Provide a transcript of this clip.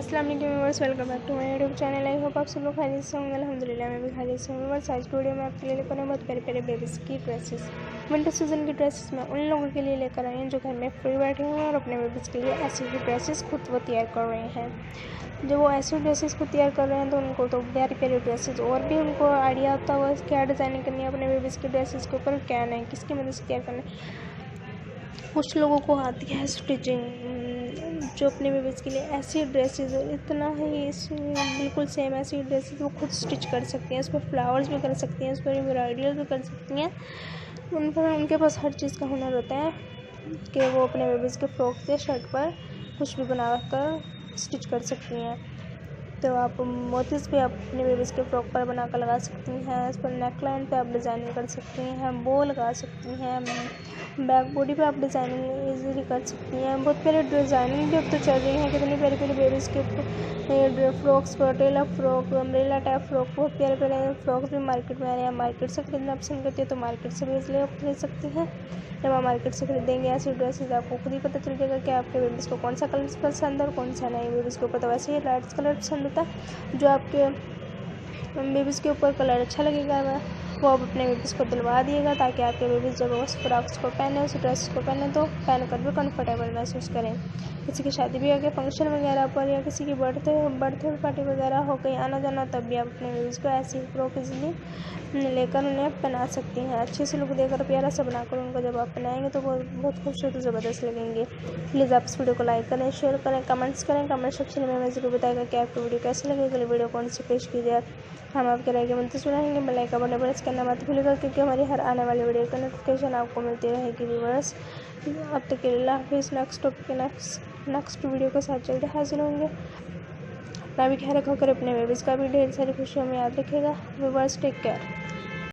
अस्सलाम वालेकुम viewers, welcome back to my YouTube channel. I hope आप सब लोग खैरियत से होंगे। अल्हम्दुलिल्लाह मैं भी खैरियत से हूँ। व्यूअर्स, आज की वीडियो में आपके लिए लेकर आए बहुत प्यारे प्यारे बेबीज़ की ड्रेसेस, विंटर सीजन की ड्रेसेस में उन लोगों के लिए लेकर आए हैं जो घर में फ्री बैठे हैं और अपने बेबीज़ के लिए ऐसी ही ड्रेसेस खुद वो तैयार कर रहे हैं। जब वो ऐसी ड्रेसेस को तैयार कर रहे हैं तो उनको तो प्यारी प्यारी ड्रेसेस और भी उनको आइडिया आता होगा क्या डिज़ाइनिंग करनी है अपने बेबीज़ की ड्रेसेस के ऊपर, क्या नहीं, किसकी मदद से तैयार करना है। कुछ लोगों को आती है स्टिचिंग, जो अपने बेबीज़ के लिए ऐसी ड्रेसेस इतना ही बिल्कुल सेम ऐसी ड्रेसेस वो खुद स्टिच कर सकती हैं। उस पर फ्लावर्स भी कर सकती हैं, उस पर एम्ब्रॉयडरी भी कर सकती हैं। उन पर उनके पास हर चीज़ का हुनर होता है कि वो अपने बेबीज़ के फ्रॉक से शर्ट पर कुछ भी बना कर स्टिच कर सकती हैं। तो आप मोतीज़ भी आप अपने बेबीज़ के फ्रॉक पर बनाकर लगा सकती हैं। इस पर नेकलाइन पे आप डिज़ाइनिंग कर सकती हैं, बो लगा सकती हैं, बैक बॉडी पे आप डिज़ाइनिंग इजीली कर सकती हैं। बहुत प्यारी डिज़ाइनिंग भी अब तो चल रही है, कितनी प्यारी प्यारी बेबीज़ के फ्रॉक्स पर tailor frock, umbrella type frock, बहुत प्यारे प्यारे फ्रॉक्स भी मार्केट में आ रहे हैं। मार्केट से खरीदना पसंद करती है तो मार्केट से भी इसलिए आप खरीद सकती हैं। जब आप मार्केट से खरीदेंगे ऐसी ड्रेसेस आपको खुद ही पता चल जाएगा कि आपके बेबीज़ को कौन सा कलर पसंद है और कौन सा नहीं। बेबीज़ के ऊपर तो वैसे ही लाइट कलर पसंद होता है, जो आपके बेबीज़ के ऊपर कलर अच्छा लगेगा वो आप अपने बेबीज़ को दिलवा दिएगा, ताकि आपके बेबीज़ जब उस फ्रॉक्स को पहने, उस ड्रेस को पहने तो पहन कर भी कंफर्टेबल महसूस करें। किसी की शादी ब्याह के फंक्शन वगैरह पर या किसी की बर्थडे पार्टी वगैरह हो गई आना जाना, तब भी आप अपने बेबीज़ को ऐसी फ्रॉक इजीली लेकर उन्हें पहना सकती हैं। अच्छे से लुक देकर प्यारा सा बनाकर उनको जब आप पहनाएंगे तो वो बहुत खूबसूरत ज़बरदस्त लगेंगे। प्लीज़ आप इस वीडियो को लाइक करें, शेयर करें, कमेंट्स करें। कमेंट सेक्शन में हमें ज़रूर बताएगा कि आपको वीडियो कैसी लगी, अगली वीडियो कौन सी पेश की जाए। हम आपके राय के मुंतज़िर रहेंगे। बेल आइकन बटन प्रेस करना मत भूलिएगा, क्योंकि हमारी हर आने वाली वीडियो का नोटिफिकेशन आपको मिलती रहेगी। व्यूअर्स, अब तक के लिए अल्लाह हाफिज़। नेक्स्ट टॉपिक के नेक्स्ट वीडियो के साथ जल्दी हाजिर होंगे। अपना भी ख्याल रखा कर, अपने बेबीज़ का भी ढेर सारी खुशियों में याद रखेगा। Viewers, take care.